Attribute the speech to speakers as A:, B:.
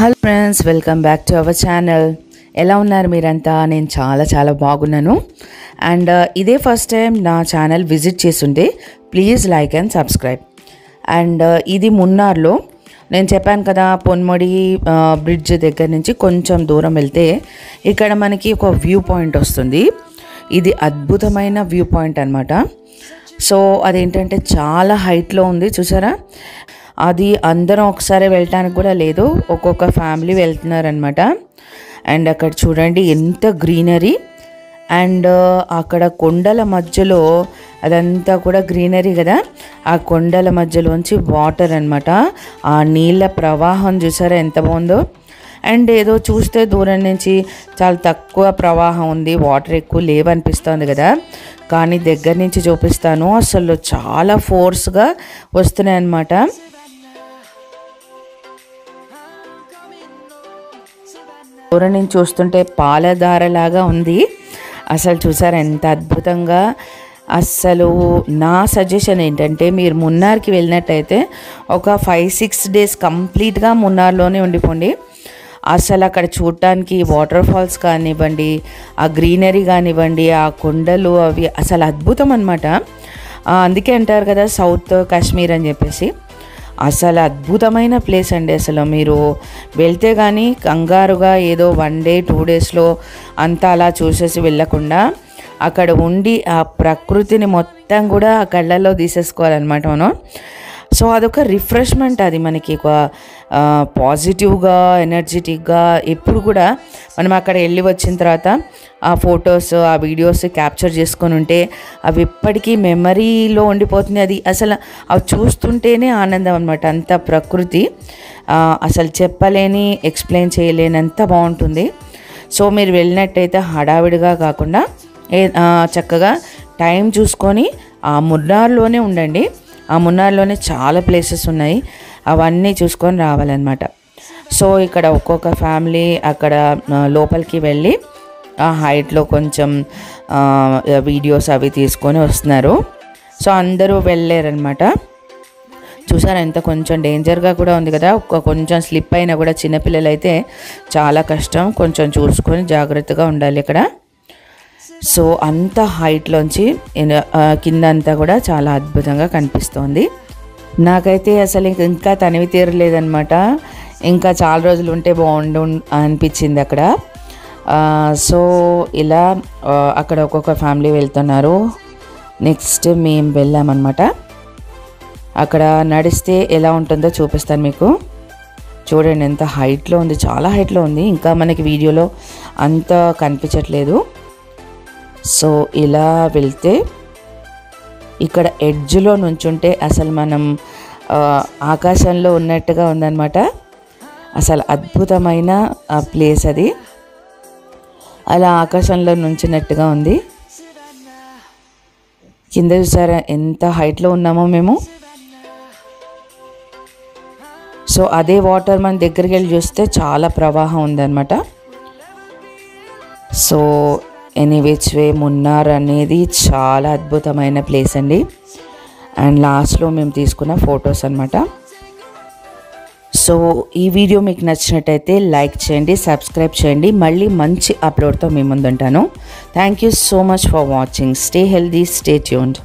A: Hello friends, welcome back to our channel. ఎలా ఉన్నారు మీరంతా? నేను చాలా బాగున్నాను. అండ్ ఇదే ఫస్ట్ టైం నా ఛానల్ విజిట్ చేస్తుంటే please like and subscribe. And ఇది మున్నార్లో నేను చెప్పాను కదా, పొన్ముడి బ్రిడ్జ్ దగ్గర నుంచి కొంచెం దూరం వెళ్తే ఇక్కడ మనకి ఒక వ్యూ పాయింట్ వస్తుంది. ఇది అద్భుతమైన వ్యూ పాయింట్ అనమాట. సో అదేంటంటే చాలా హైట్లో ఉంది, చూసారా? అది అందరం ఒకసారి వెళ్ళటానికి కూడా లేదు, ఒక్కొక్క ఫ్యామిలీ వెళ్తున్నారనమాట. అండ్ అక్కడ చూడండి ఎంత గ్రీనరీ. అండ్ అక్కడ కొండల మధ్యలో అదంతా కూడా గ్రీనరీ కదా, ఆ కొండల మధ్యలోంచి వాటర్ అనమాట. ఆ నీళ్ళ ప్రవాహం చూసారా ఎంత బాగుందో. అండ్ ఏదో చూస్తే దూరం నుంచి చాలా తక్కువ ప్రవాహం ఉంది, వాటర్ ఎక్కువ లేవనిపిస్తుంది కదా, కానీ దగ్గర నుంచి చూపిస్తాను, అసలు చాలా ఫోర్స్గా వస్తున్నాయి అన్నమాట. దూరం నుంచి చూస్తుంటే పాలధారలాగా ఉంది. అసలు చూసారా ఎంత అద్భుతంగా. అస్సలు నా సజెషన్ ఏంటంటే, మీరు మున్నార్కి వెళ్ళినట్టయితే ఒక 5-6 డేస్ కంప్లీట్గా మున్నార్లోనే ఉండిపోండి. అసలు అక్కడ చూడటానికి వాటర్ ఫాల్స్ కానివ్వండి, ఆ గ్రీనరీ కానివ్వండి, ఆ కొండలు అవి అసలు అద్భుతం అనమాట. అందుకే అంటారు కదా సౌత్ కాశ్మీర్ అని చెప్పేసి. అసలు అద్భుతమైన ప్లేస్ అండి. అసలు మీరు వెళ్తే కానీ కంగారుగా ఏదో 1 డే 2 డేస్లో అంతా అలా చూసేసి వెళ్ళకుండా అక్కడ ఉండి ఆ ప్రకృతిని మొత్తం కూడా ఆ కళ్ళల్లో తీసేసుకోవాలన్నమాట మనం. సో అదొక రిఫ్రెష్మెంట్, అది మనకి ఒక పాజిటివ్గా ఎనర్జెటిక్గా ఎప్పుడు కూడా మనం అక్కడ వెళ్ళి వచ్చిన తర్వాత ఆ ఫొటోస్ ఆ వీడియోస్ క్యాప్చర్ చేసుకొని ఉంటే అవి ఎప్పటికీ మెమరీలో ఉండిపోతుంది. అది అసలు అవి చూస్తుంటేనే ఆనందం అనమాట. అంత ప్రకృతి అసలు చెప్పలేని, ఎక్స్ప్లెయిన్ చేయలేనంత బాగుంటుంది. సో మీరు వెళ్ళినట్టయితే హడావిడిగా కాకుండా చక్కగా టైం చూసుకొని ఆ మున్నార్లోనే ఉండండి. ఆ మున్నార్లోనే చాలా ప్లేసెస్ ఉన్నాయి, అవన్నీ చూసుకొని రావాలన్నమాట. సో ఇక్కడ ఒక్కొక్క ఫ్యామిలీ అక్కడ లోపలికి వెళ్ళి ఆ హైట్లో కొంచెం వీడియోస్ అవి తీసుకొని వస్తున్నారు. సో అందరూ వెళ్ళారనమాట. చూసారా ఎంత కొంచెం డేంజర్గా కూడా ఉంది కదా, కొంచెం స్లిప్ అయినా కూడా చిన్నపిల్లలు అయితే చాలా కష్టం. కొంచెం చూసుకొని జాగ్రత్తగా ఉండాలి ఇక్కడ. సో అంత హైట్లోంచి కింద అంతా కూడా చాలా అద్భుతంగా కనిపిస్తోంది. నాకైతే అసలు ఇంకా తనివి తీరలేదనమాట. ఇంకా చాలా రోజులు ఉంటే బాగుండు అనిపించింది అక్కడ. సో ఇలా అక్కడ ఒక్కొక్క ఫ్యామిలీ వెళ్తున్నారు. నెక్స్ట్ మేము వెళ్ళామన్నమాట. అక్కడ నడిస్తే ఎలా ఉంటుందో చూపిస్తాను మీకు. చూడండి ఎంత హైట్లో ఉంది, చాలా హైట్లో ఉంది. ఇంకా మనకి వీడియోలో అంత కనిపించట్లేదు. సో ఇలా వెళ్తే ఇక్కడ ఎడ్జ్లో నుంచుంటే అసలు మనం ఆకాశంలో ఉన్నట్టుగా ఉందన్నమాట. అసలు అద్భుతమైన ప్లేస్ అది. అలా ఆకాశంలో నుంచినట్టుగా ఉంది. కింద చూసారా ఎంత హైట్లో ఉన్నామో మేము. సో అదే వాటర్ మన దగ్గరికి వెళ్ళి చూస్తే చాలా ప్రవాహం ఉందన్నమాట. సో ఎనీవేస్ వే మున్నార్ అనేది చాలా అద్భుతమైన ప్లేస్ అండి. అండ్ లాస్ట్లో మేము తీసుకున్న ఫొటోస్ అనమాట. సో ఈ వీడియో మీకు నచ్చినట్టయితే లైక్ చేయండి, సబ్స్క్రైబ్ చేయండి. మళ్ళీ మంచి అప్లోడ్తో మీ ముందుంటాను. Thank you so much for watching. Stay healthy, stay tuned.